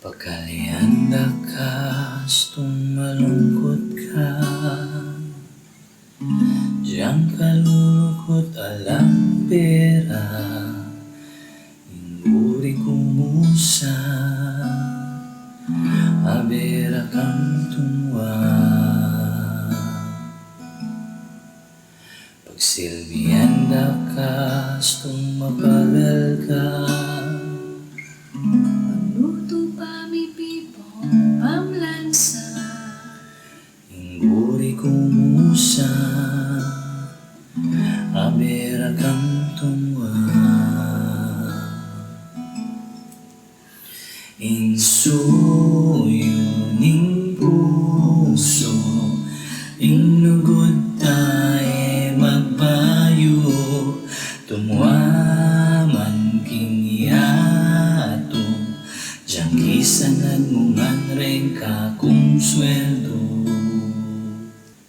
Pagkalianda ka, malungkot ka, diyang kalulukot alang pera, inuri kumusa, abera kang tunwa. Pagsilbianda ka, mapagal ka, Magluto pa mi pipong pamlansa, inguri kumusa, abera kang tunwa. Insuyo ning puso, inugod tae magbayo, tumuaman king yato, diyang kisangan mo man rin ka kung sweldo.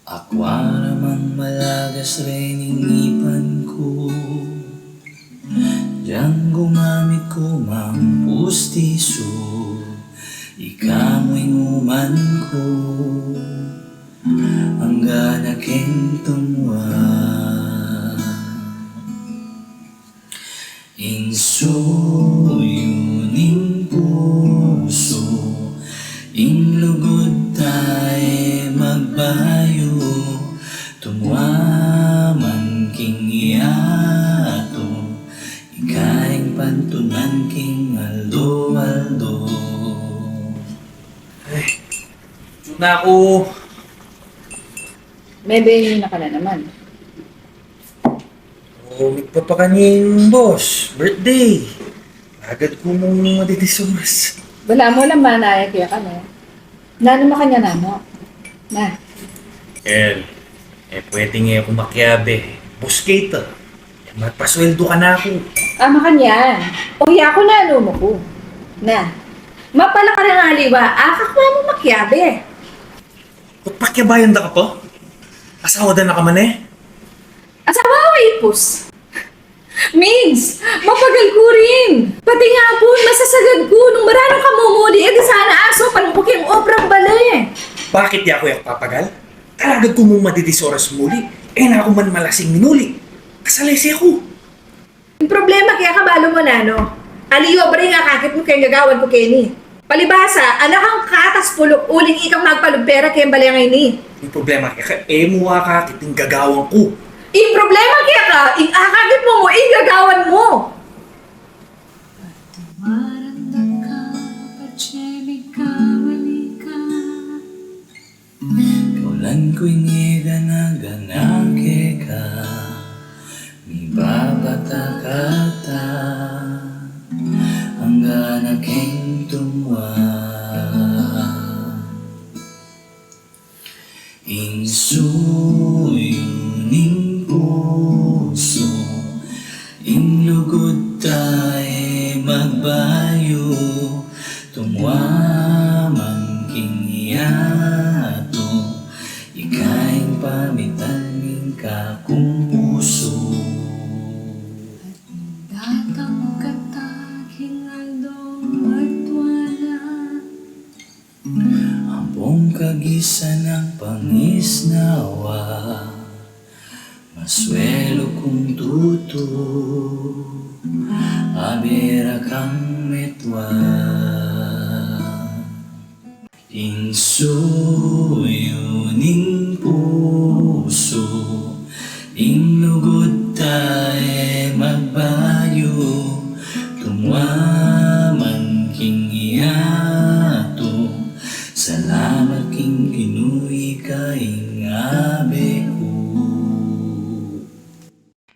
Akwara mang malagas rin inipan ko, diyang gumamit ko mang pustiso, ikamoy nguman ko, hanggang aking tunwa. Insuyo ning puso, inlugod tae magbayo, tumuaman king yato, ikaing pantunan king aldo-aldo. Na ako. May baby na ka na naman. Umigpa pa kanyang boss. Birthday. Agad ko mong madidisuras. Wala mo lang manaya kaya kami. Nano mo kanya nano? Na. Pwede nga ako makiabe. Boss Kate, magpasweldo ka na ako. Ama kanyan. O hiya ko na ano mo ko. Na. Mapala ka ng aliwa. Akakwa mo makyabe. Ba't pakyabayan da ka pa? Asawa da na ka man eh. Asawa ko ipos. Migs, mapagal ko rin. Pati nga po, masasagad ko. Nung marano ka mumuli, edi sana aso, panumpukin obrang bali. Bakit di ako yung papagal? Kalagad ko mong madidisuras muli. Na ako man malasing minuli. Kasalesi ako. Yung problema kaya kabalo mo na, no? Aliyo, bari nga kakit mo kayong gagawan ko, Kenny. Palibasa, anak ang katas pulok, uling ikang magpalugpera kayong balayangay ni. Yung problema kaya muha ka kiting gagawang ko. Yung problema kaya ka, yung akagit mo mo, yung gagawan mo. maranda ka, pachemig ka, wali ka. Kaulan ko'y ngiganag-anake ka, mi babatakata, hanggang aking tumwa. Insuyo ning puso, inlugod tae magbayo, tumuaman king yato, ikaing pamitan ka kung puso. Datang katag hingaldo magtuala, Ampong kagisa ng pangisnawa, maswelo kung tuto, abera kang metwa. Insuyo ning puso, inlugod tae magbayo, tumuaman king yato, salamat king ginuy kaing abe ko.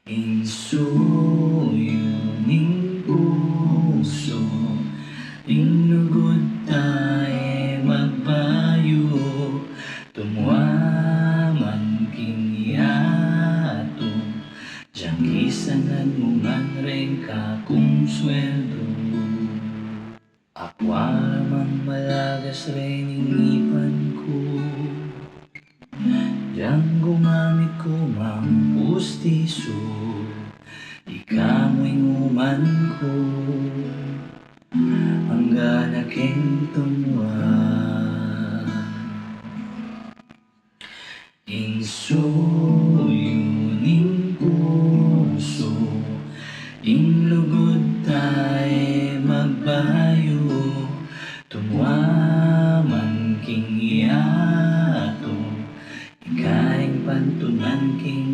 Insuyo ning puso, inlugod tae magbayo, tumuaman king yato, diyang kisangan mo man rin ka kung sweldo. Akwara mang malagas rin inipan ko, diyang gumamit ko mang pustiso, ikamoy nguman ko, hanggang king tumwa. Insuyuning puso, inlugod tayo magbayo, tumwaman king iato, ikaing pantunan king